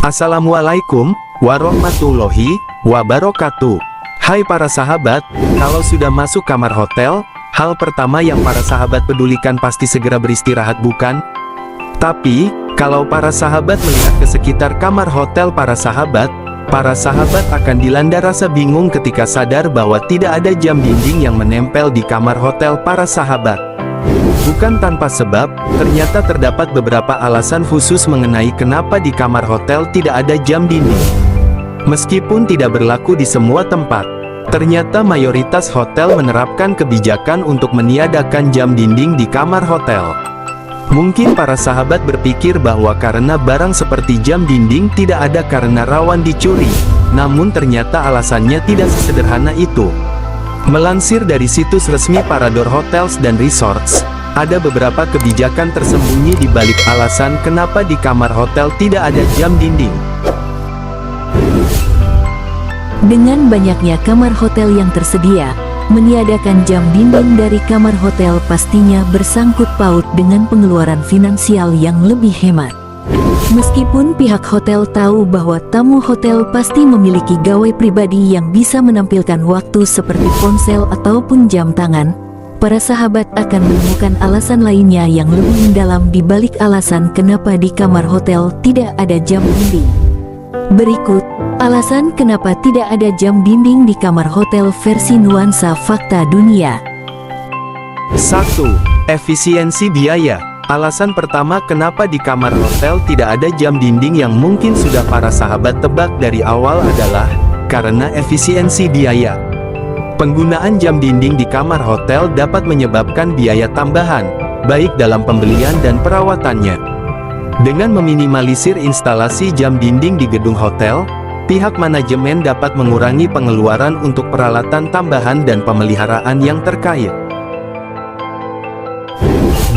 Assalamualaikum warahmatullahi wabarakatuh. Hai para sahabat, kalau sudah masuk kamar hotel, hal pertama yang para sahabat pedulikan pasti segera beristirahat, bukan? Tapi, kalau para sahabat melihat ke sekitar kamar hotel para sahabat akan dilanda rasa bingung ketika sadar bahwa tidak ada jam dinding yang menempel di kamar hotel para sahabat. Bukan tanpa sebab, ternyata terdapat beberapa alasan khusus mengenai kenapa di kamar hotel tidak ada jam dinding. Meskipun tidak berlaku di semua tempat, ternyata mayoritas hotel menerapkan kebijakan untuk meniadakan jam dinding di kamar hotel. Mungkin para sahabat berpikir bahwa karena barang seperti jam dinding tidak ada karena rawan dicuri, namun ternyata alasannya tidak sesederhana itu. Melansir dari situs resmi Parador Hotels dan Resorts, ada beberapa kebijakan tersembunyi di balik alasan kenapa di kamar hotel tidak ada jam dinding. Dengan banyaknya kamar hotel yang tersedia, meniadakan jam dinding dari kamar hotel pastinya bersangkut paut dengan pengeluaran finansial yang lebih hemat. Meskipun pihak hotel tahu bahwa tamu hotel pasti memiliki gawai pribadi yang bisa menampilkan waktu seperti ponsel ataupun jam tangan, para sahabat akan menemukan alasan lainnya yang lebih mendalam di balik alasan kenapa di kamar hotel tidak ada jam dinding. Berikut alasan kenapa tidak ada jam dinding di kamar hotel versi nuansa fakta dunia. 1. Efisiensi biaya. Alasan pertama kenapa di kamar hotel tidak ada jam dinding yang mungkin sudah para sahabat tebak dari awal adalah karena efisiensi biaya. Penggunaan jam dinding di kamar hotel dapat menyebabkan biaya tambahan, baik dalam pembelian dan perawatannya. Dengan meminimalisir instalasi jam dinding di gedung hotel, pihak manajemen dapat mengurangi pengeluaran untuk peralatan tambahan dan pemeliharaan yang terkait.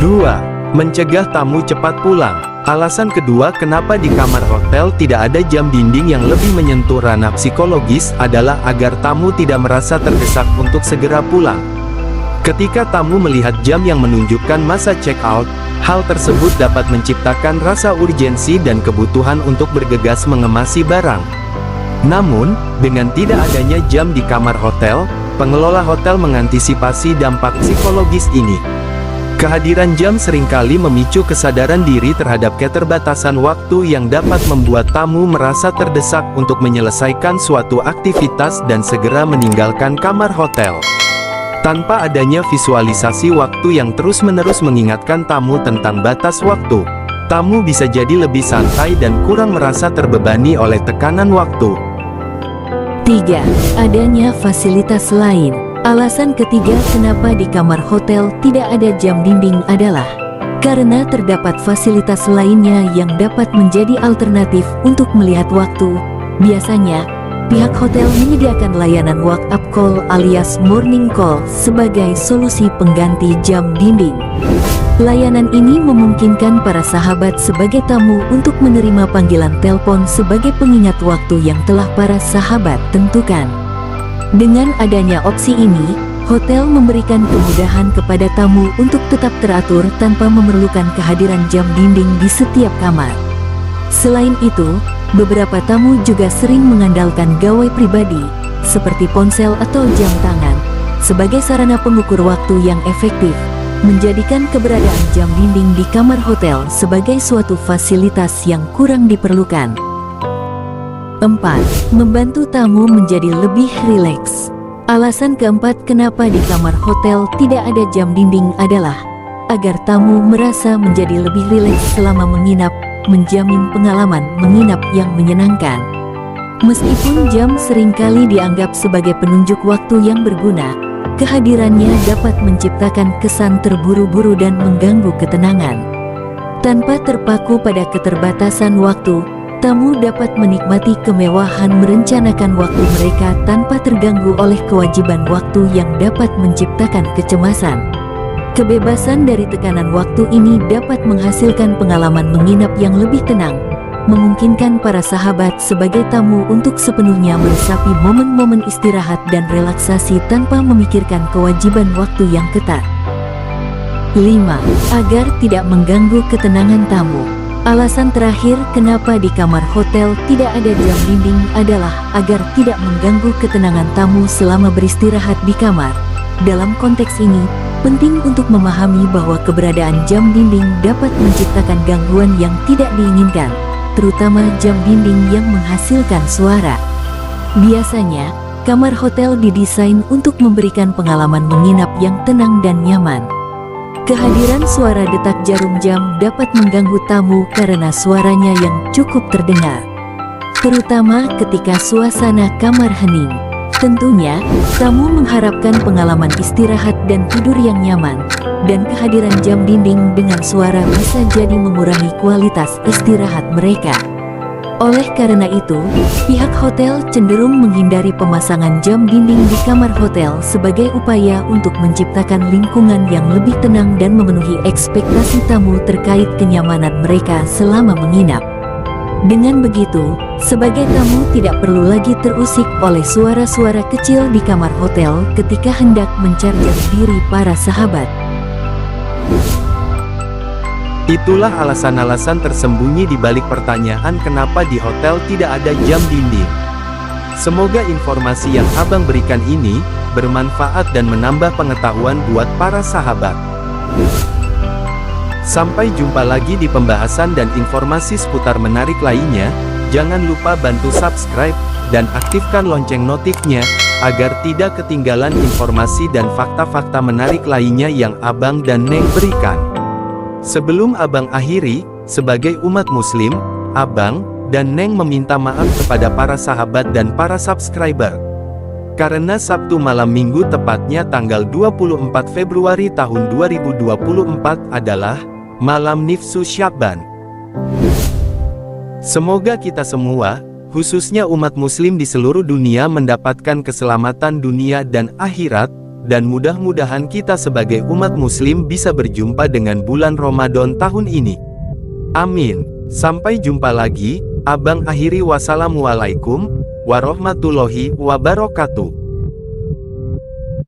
2. Mencegah tamu cepat pulang. Alasan kedua kenapa di kamar hotel tidak ada jam dinding yang lebih menyentuh ranah psikologis adalah agar tamu tidak merasa terdesak untuk segera pulang. Ketika tamu melihat jam yang menunjukkan masa check-out, hal tersebut dapat menciptakan rasa urgensi dan kebutuhan untuk bergegas mengemasi barang. Namun, dengan tidak adanya jam di kamar hotel, pengelola hotel mengantisipasi dampak psikologis ini. Kehadiran jam seringkali memicu kesadaran diri terhadap keterbatasan waktu yang dapat membuat tamu merasa terdesak untuk menyelesaikan suatu aktivitas dan segera meninggalkan kamar hotel. Tanpa adanya visualisasi waktu yang terus-menerus mengingatkan tamu tentang batas waktu, tamu bisa jadi lebih santai dan kurang merasa terbebani oleh tekanan waktu. 3. Adanya fasilitas lain. Alasan ketiga kenapa di kamar hotel tidak ada jam dinding adalah karena terdapat fasilitas lainnya yang dapat menjadi alternatif untuk melihat waktu. Biasanya, pihak hotel menyediakan layanan wake-up call alias morning call sebagai solusi pengganti jam dinding. Layanan ini memungkinkan para sahabat sebagai tamu untuk menerima panggilan telepon sebagai pengingat waktu yang telah para sahabat tentukan. Dengan adanya opsi ini, hotel memberikan kemudahan kepada tamu untuk tetap teratur tanpa memerlukan kehadiran jam dinding di setiap kamar. Selain itu, beberapa tamu juga sering mengandalkan gawai pribadi, seperti ponsel atau jam tangan, sebagai sarana pengukur waktu yang efektif, menjadikan keberadaan jam dinding di kamar hotel sebagai suatu fasilitas yang kurang diperlukan. 4. Membantu tamu menjadi lebih rileks. Alasan keempat kenapa di kamar hotel tidak ada jam dinding adalah agar tamu merasa menjadi lebih rileks selama menginap, menjamin pengalaman menginap yang menyenangkan. Meskipun jam seringkali dianggap sebagai penunjuk waktu yang berguna, kehadirannya dapat menciptakan kesan terburu-buru dan mengganggu ketenangan. Tanpa terpaku pada keterbatasan waktu, tamu dapat menikmati kemewahan merencanakan waktu mereka tanpa terganggu oleh kewajiban waktu yang dapat menciptakan kecemasan. Kebebasan dari tekanan waktu ini dapat menghasilkan pengalaman menginap yang lebih tenang, memungkinkan para sahabat sebagai tamu untuk sepenuhnya meresapi momen-momen istirahat dan relaksasi tanpa memikirkan kewajiban waktu yang ketat. 5. Agar tidak mengganggu ketenangan tamu. Alasan terakhir kenapa di kamar hotel tidak ada jam dinding adalah agar tidak mengganggu ketenangan tamu selama beristirahat di kamar. Dalam konteks ini, penting untuk memahami bahwa keberadaan jam dinding dapat menciptakan gangguan yang tidak diinginkan, terutama jam dinding yang menghasilkan suara. Biasanya, kamar hotel didesain untuk memberikan pengalaman menginap yang tenang dan nyaman. Kehadiran suara detak jarum jam dapat mengganggu tamu karena suaranya yang cukup terdengar, terutama ketika suasana kamar hening. Tentunya, tamu mengharapkan pengalaman istirahat dan tidur yang nyaman, dan kehadiran jam dinding dengan suara bisa jadi mengurangi kualitas istirahat mereka. Oleh karena itu, pihak hotel cenderung menghindari pemasangan jam dinding di kamar hotel sebagai upaya untuk menciptakan lingkungan yang lebih tenang dan memenuhi ekspektasi tamu terkait kenyamanan mereka selama menginap. Dengan begitu, sebagai tamu tidak perlu lagi terusik oleh suara-suara kecil di kamar hotel ketika hendak mencarjah diri para sahabat. Itulah alasan-alasan tersembunyi di balik pertanyaan kenapa di hotel tidak ada jam dinding. Semoga informasi yang Abang berikan ini bermanfaat dan menambah pengetahuan buat para sahabat. Sampai jumpa lagi di pembahasan dan informasi seputar menarik lainnya. Jangan lupa bantu subscribe dan aktifkan lonceng notifnya agar tidak ketinggalan informasi dan fakta-fakta menarik lainnya yang Abang dan Neng berikan. Sebelum Abang akhiri, sebagai umat muslim, Abang dan Neng meminta maaf kepada para sahabat dan para subscriber. Karena Sabtu malam Minggu tepatnya tanggal 24 Februari tahun 2024 adalah malam Nifsu Sya'ban. Semoga kita semua, khususnya umat muslim di seluruh dunia mendapatkan keselamatan dunia dan akhirat, dan mudah-mudahan kita sebagai umat muslim bisa berjumpa dengan bulan Ramadan tahun ini. Amin. Sampai jumpa lagi. Abang akhiri. Wassalamualaikum warahmatullahi wabarakatuh.